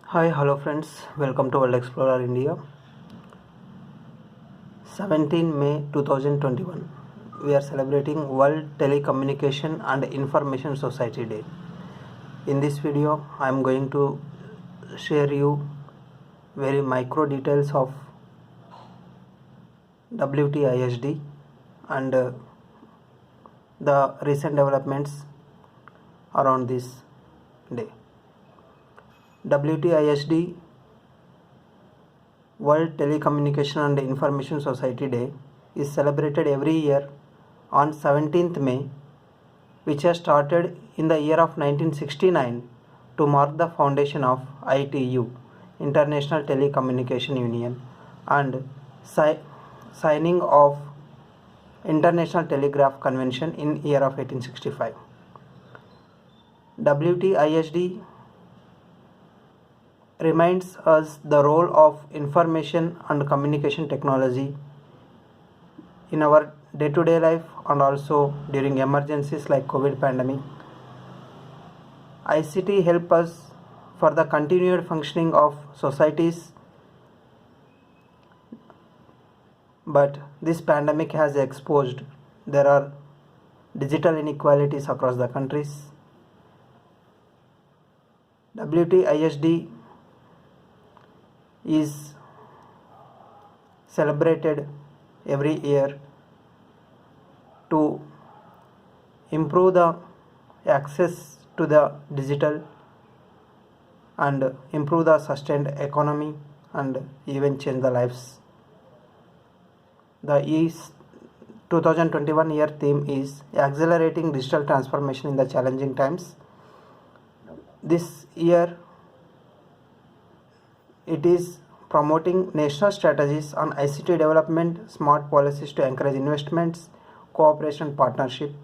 Hi, hello friends. Welcome to World Explorer India. 17 May 2021. We are celebrating World Telecommunication and Information Society Day. In this video, I am going to share you very micro details of WTISD and the recent developments around this day. WTISD, World Telecommunication and Information Society Day, is celebrated every year on 17th May, which has started in the year of 1969 to mark the foundation of ITU, International Telecommunication Union, and signing of International Telegraph Convention in year of 1865. WTISD reminds us the role of information and communication technology in our day-to-day life and also during emergencies like COVID pandemic. ICT help us for the continued functioning of societies, but this pandemic has exposed there are digital inequalities across the countries. WTISD is celebrated every year to improve the access to the digital and improve the sustained economy and even change the lives. The 2021 year theme is accelerating digital transformation in the challenging times. This year it is promoting national strategies on ICT development, smart policies to encourage investments, cooperation and partnership.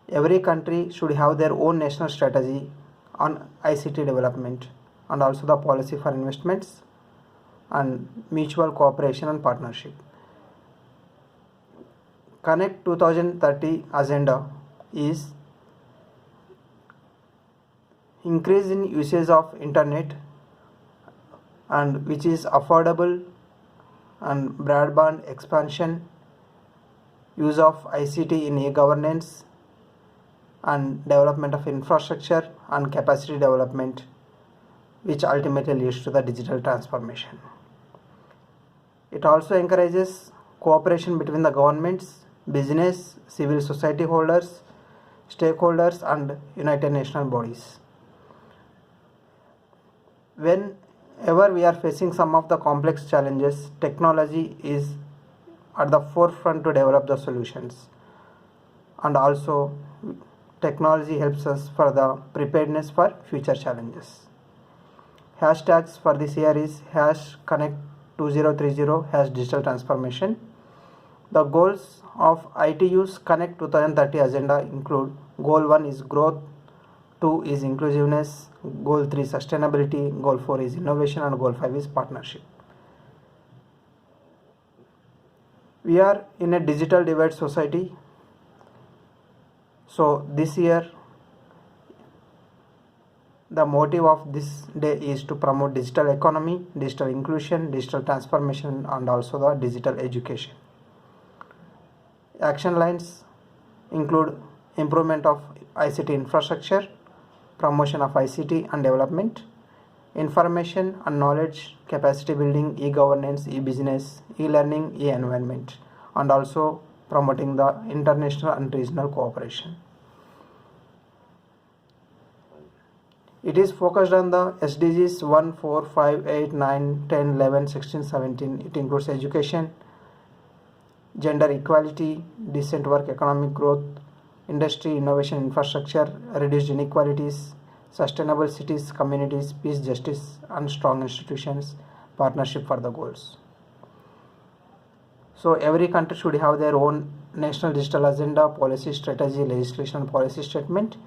Every country should have their own national strategy on ICT development and also the policy for investments and mutual cooperation and partnership. Connect 2030 agenda is increase in usage of internet and which is affordable, and broadband expansion, use of ICT in e-governance and development of infrastructure and capacity development, which ultimately leads to the digital transformation. It also encourages cooperation between the governments, business, civil society holders, stakeholders and United Nations bodies. Whenever we are facing some of the complex challenges, technology is at the forefront to develop the solutions, and also technology helps us for the preparedness for future challenges. Hashtags for this year is #Connect2030 #Digital Transformation. The goals of ITU's Connect 2030 agenda include: Goal 1 is growth, 2 is inclusiveness, Goal 3 sustainability, Goal 4 is innovation and Goal 5 is partnership. We are in a digital divide society, so this year the motive of this day is to promote digital economy, digital inclusion, digital transformation and also the digital education. Action lines include improvement of ICT infrastructure, promotion of ICT and development, information and knowledge capacity building, e-governance, e-business, e-learning, e-environment, and also promoting the international and regional cooperation. It is focused on the SDGs 1, 4, 5, 8, 9, 10, 11, 16, 17. It includes education, gender equality, decent work, economic growth, industry, innovation, infrastructure, reduced inequalities, sustainable cities, communities, peace, justice, and strong institutions, partnership for the goals. So every country should have their own national digital agenda, policy, strategy, legislation, policy statement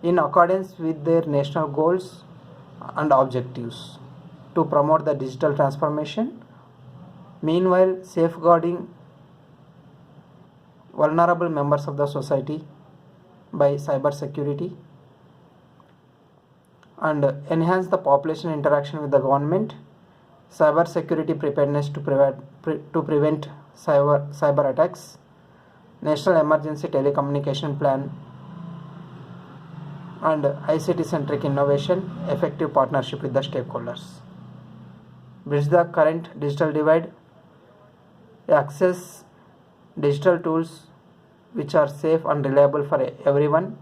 in accordance with their national goals and objectives to promote the digital transformation, meanwhile safeguarding vulnerable members of the society by cyber security and enhance the population interaction with the government, cyber security preparedness to prevent cyber attacks, national emergency telecommunication plan, and ICT centric innovation, effective partnership with the stakeholders. Bridge the current digital divide, access digital tools which are safe and reliable for everyone,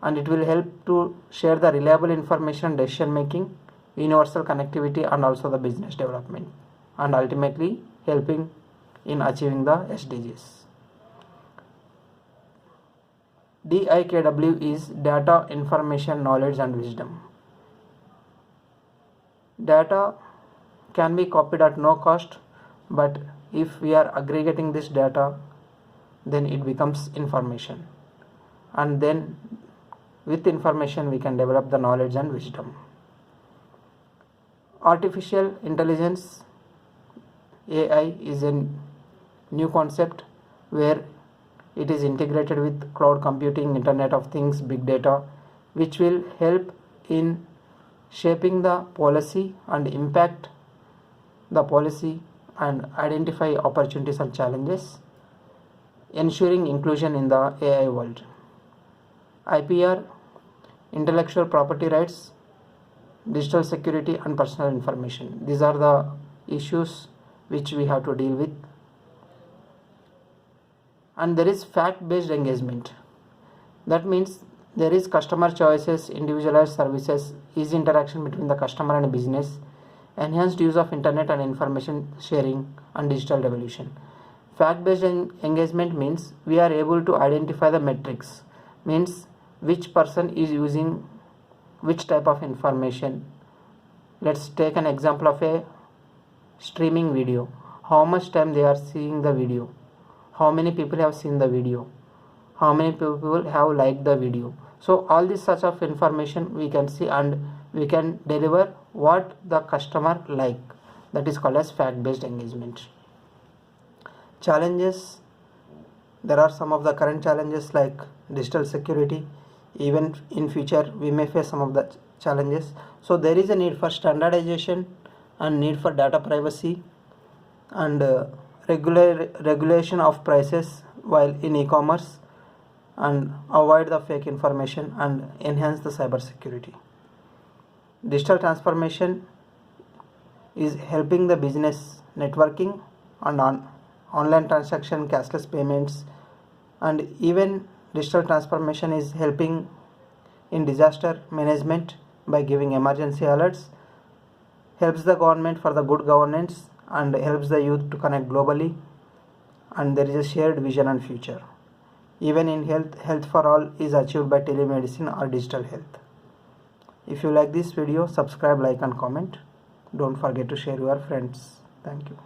and it will help to share the reliable information and decision making, universal connectivity, and also the business development, and ultimately helping in achieving the SDGs. DIKW is data, information, knowledge and wisdom. Data can be copied at no cost, but if we are aggregating this data, then it becomes information, and then with information we can develop the knowledge and wisdom. Artificial intelligence, AI, is a new concept where it is integrated with cloud computing, Internet of Things, big data, which will help in shaping the policy and impact the policy and identify opportunities and challenges, ensuring inclusion in the AI world. IPR, intellectual property rights, digital security and personal information. These are the issues which we have to deal with. And there is fact-based engagement. That means there is customer choices, individualized services, easy interaction between the customer and business, enhanced use of internet and information sharing, and digital revolution. Fact-based engagement means we are able to identify the metrics, means which person is using which type of information. Let's take an example of a streaming video. How much time they are seeing the video, how many people have seen the video, how many people have liked the video. So all this such of information we can see, and we can deliver what the customer like. That is called as fact-based engagement. Challenges, there are some of the current challenges like digital security. Even in future we may face some of the challenges. So there is a need for standardization and need for data privacy and regulation of prices while in e-commerce, and avoid the fake information and enhance the cyber security. Digital transformation is helping the business networking and online transaction, cashless payments, and even digital transformation is helping in disaster management by giving emergency alerts, helps the government for the good governance, and helps the youth to connect globally, and there is a shared vision and future. Even in health for all is achieved by telemedicine or digital health. If you like this video, subscribe, like and comment. Don't forget to share your friends. Thank you.